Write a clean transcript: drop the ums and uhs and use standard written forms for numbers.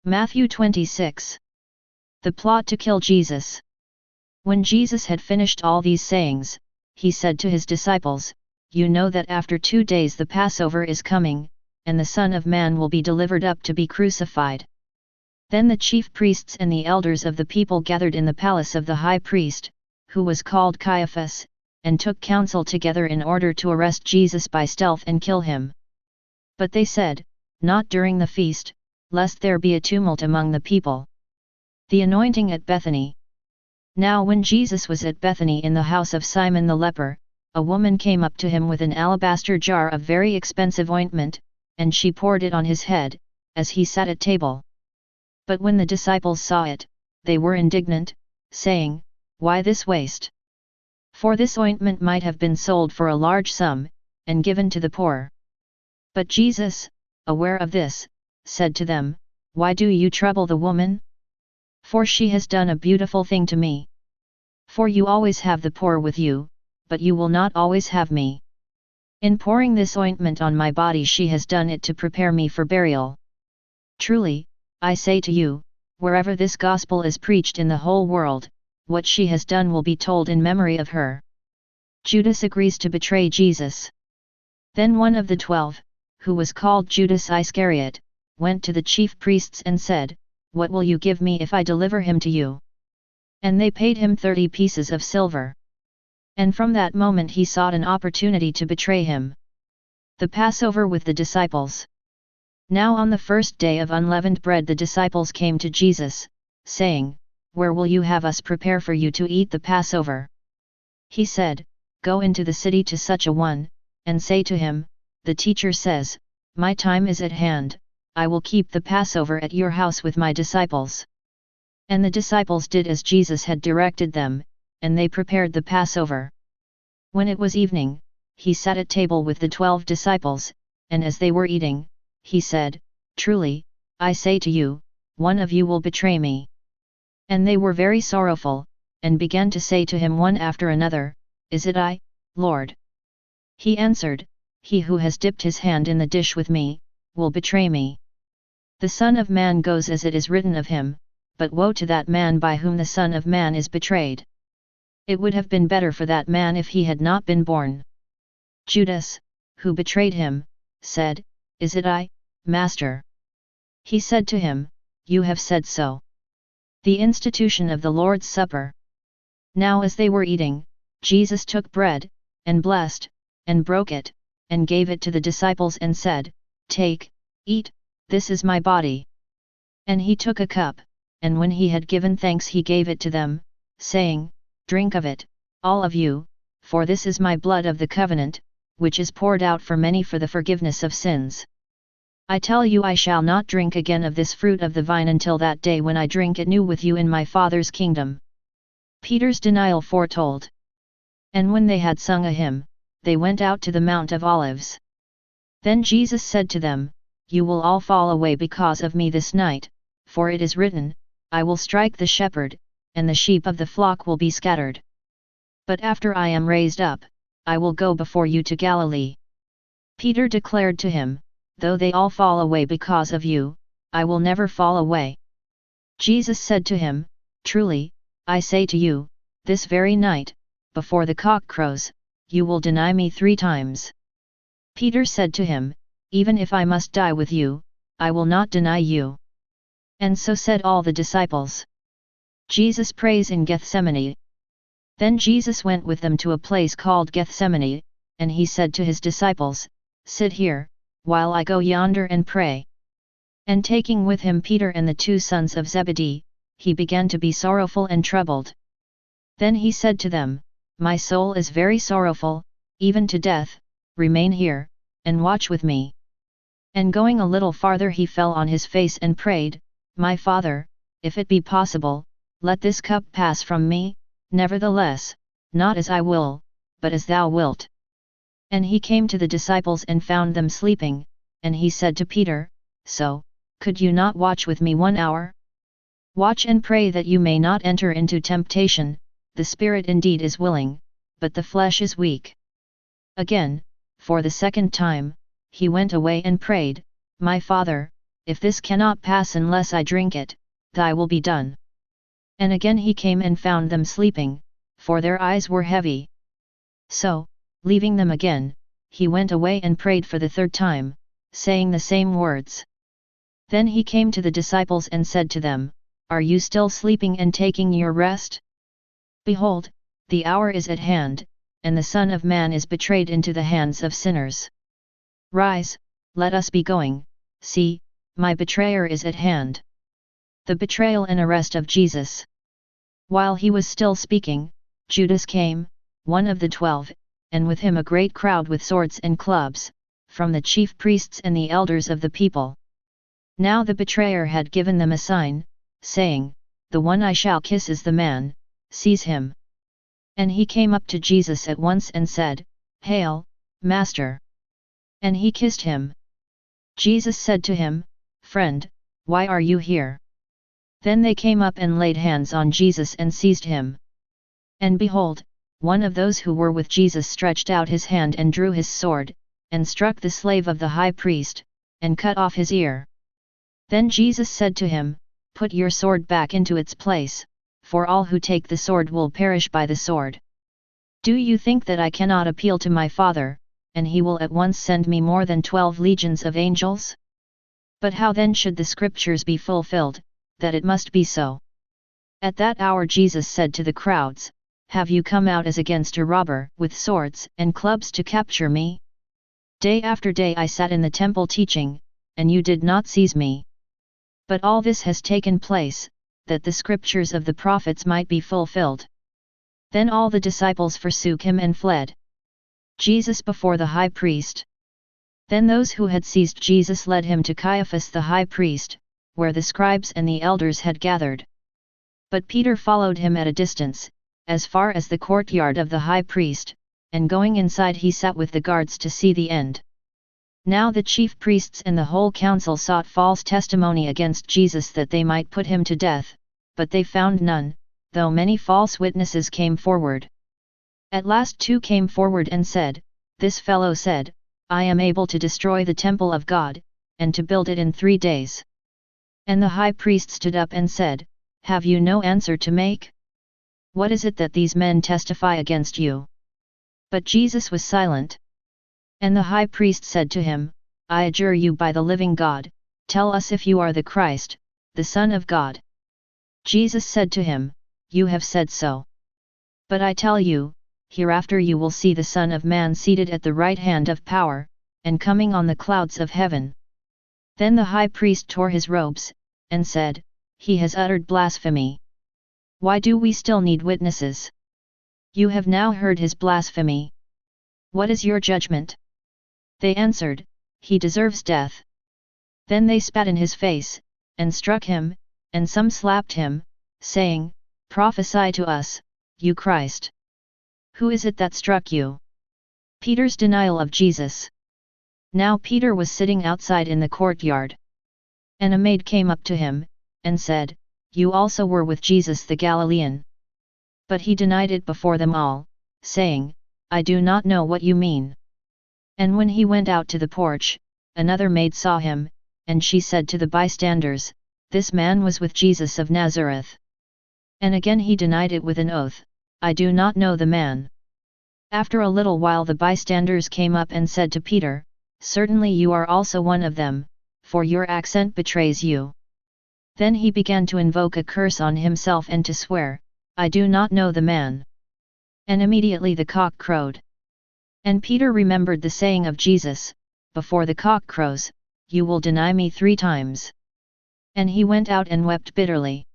Matthew 26. The plot to kill Jesus. When Jesus had finished all these sayings, he said to his disciples, "You know that after 2 days the Passover is coming, and the Son of Man will be delivered up to be crucified." Then the chief priests and the elders of the people gathered in the palace of the high priest, who was called Caiaphas, and took counsel together in order to arrest Jesus by stealth and kill him. But they said, "Not during the feast, lest there be a tumult among the people." The anointing at Bethany. Now when Jesus was at Bethany in the house of Simon the leper, a woman came up to him with an alabaster jar of very expensive ointment, and she poured it on his head, as he sat at table. But when the disciples saw it, they were indignant, saying, "Why this waste? For this ointment might have been sold for a large sum, and given to the poor." But Jesus, aware of this, said to them, "Why do you trouble the woman? For she has done a beautiful thing to me. For you always have the poor with you, but you will not always have me. In pouring this ointment on my body she has done it to prepare me for burial. Truly, I say to you, wherever this gospel is preached in the whole world, what she has done will be told in memory of her." Judas agrees to betray Jesus. Then one of the 12, who was called Judas Iscariot, went to the chief priests and said, "What will you give me if I deliver him to you?" And they paid him 30 pieces of silver. And from that moment he sought an opportunity to betray him. The Passover with the disciples. Now on the first day of unleavened bread the disciples came to Jesus, saying, "Where will you have us prepare for you to eat the Passover?" He said, "Go into the city to such a one, and say to him, the teacher says, my time is at hand, I will keep the Passover at your house with my disciples." And the disciples did as Jesus had directed them, and they prepared the Passover. When it was evening, he sat at table with the 12 disciples, and as they were eating, he said, "Truly, I say to you, one of you will betray me." And they were very sorrowful, and began to say to him one after another, "Is it I, Lord?" He answered, "He who has dipped his hand in the dish with me, will betray me. The Son of Man goes as it is written of him, but woe to that man by whom the Son of Man is betrayed. It would have been better for that man if he had not been born." Judas, who betrayed him, said, "Is it I, Master?" He said to him, "You have said so." The institution of the Lord's Supper. Now as they were eating, Jesus took bread, and blessed, and broke it, and gave it to the disciples and said, "Take, eat, this is my body." And he took a cup, and when he had given thanks he gave it to them, saying, "Drink of it, all of you, for this is my blood of the covenant, which is poured out for many for the forgiveness of sins. I tell you I shall not drink again of this fruit of the vine until that day when I drink it new with you in my Father's kingdom." Peter's denial foretold. And when they had sung a hymn, they went out to the Mount of Olives. Then Jesus said to them, "You will all fall away because of me this night, for it is written, I will strike the shepherd, and the sheep of the flock will be scattered. But after I am raised up, I will go before you to Galilee." Peter declared to him, "Though they all fall away because of you, I will never fall away." Jesus said to him, "Truly, I say to you, this very night, before the cock crows, you will deny me 3 times. Peter said to him, "Even if I must die with you, I will not deny you." And so said all the disciples. Jesus prays in Gethsemane. Then Jesus went with them to a place called Gethsemane, and he said to his disciples, "Sit here, while I go yonder and pray." And taking with him Peter and the 2 sons of Zebedee, he began to be sorrowful and troubled. Then he said to them, "My soul is very sorrowful, even to death, remain here, and watch with me." And going a little farther he fell on his face and prayed, "My Father, if it be possible, let this cup pass from me, nevertheless, not as I will, but as thou wilt." And he came to the disciples and found them sleeping, and he said to Peter, "So, could you not watch with me 1 hour? Watch and pray that you may not enter into temptation. The spirit indeed is willing, but the flesh is weak." Again, for the 2nd time, he went away and prayed, "My Father, if this cannot pass unless I drink it, thy will be done. And again he came and found them sleeping, for their eyes were heavy. So, leaving them again, he went away and prayed for the third time, saying the same words. Then he came to the disciples and said to them, Are you still sleeping and taking your rest? Behold, the hour is at hand, and the Son of Man is betrayed into the hands of sinners. Rise, let us be going, see, my betrayer is at hand. The betrayal and arrest of Jesus. While he was still speaking, Judas came, one of the 12, and with him a great crowd with swords and clubs, from the chief priests and the elders of the people. Now the betrayer had given them a sign, saying, The one I shall kiss is the man, seize him. And he came up to Jesus at once and said, Hail, Master! And he kissed him. Jesus said to him, Friend, why are you here? Then they came up and laid hands on Jesus and seized him. And behold, one of those who were with Jesus stretched out his hand and drew his sword, and struck the slave of the high priest, and cut off his ear. Then Jesus said to him, Put your sword back into its place, for all who take the sword will perish by the sword. Do you think that I cannot appeal to my Father, and he will at once send me more than 12 legions of angels? But how then should the scriptures be fulfilled, that it must be so? At that hour Jesus said to the crowds, Have you come out as against a robber, with swords and clubs to capture me? Day after day I sat in the temple teaching, and you did not seize me. But all this has taken place, that the scriptures of the prophets might be fulfilled. Then all the disciples forsook him and fled. Jesus before the high priest. Then those who had seized Jesus led him to Caiaphas the high priest, where the scribes and the elders had gathered. But Peter followed him at a distance, as far as the courtyard of the high priest, and going inside he sat with the guards to see the end. Now the chief priests and the whole council sought false testimony against Jesus that they might put him to death, but they found none, though many false witnesses came forward. At last 2 came forward and said, This fellow said, I am able to destroy the temple of God, and to build it in 3 days. And the high priest stood up and said, Have you no answer to make? What is it that these men testify against you? But Jesus was silent. And the high priest said to him, I adjure you by the living God, tell us if you are the Christ, the Son of God. Jesus said to him, You have said so. But I tell you, hereafter you will see the Son of Man seated at the right hand of power, and coming on the clouds of heaven. Then the high priest tore his robes, and said, He has uttered blasphemy. Why do we still need witnesses? You have now heard his blasphemy. What is your judgment? They answered, He deserves death. Then they spat in his face, and struck him, and some slapped him, saying, Prophesy to us, you Christ. Who is it that struck you? Peter's denial of Jesus. Now Peter was sitting outside in the courtyard. And a maid came up to him, and said, You also were with Jesus the Galilean. But he denied it before them all, saying, I do not know what you mean. And when he went out to the porch, another maid saw him, and she said to the bystanders, This man was with Jesus of Nazareth. And again he denied it with an oath, I do not know the man. After a little while the bystanders came up and said to Peter, Certainly you are also one of them, for your accent betrays you. Then he began to invoke a curse on himself and to swear, I do not know the man. And immediately the cock crowed. And Peter remembered the saying of Jesus, Before the cock crows, you will deny me 3 times. And he went out and wept bitterly.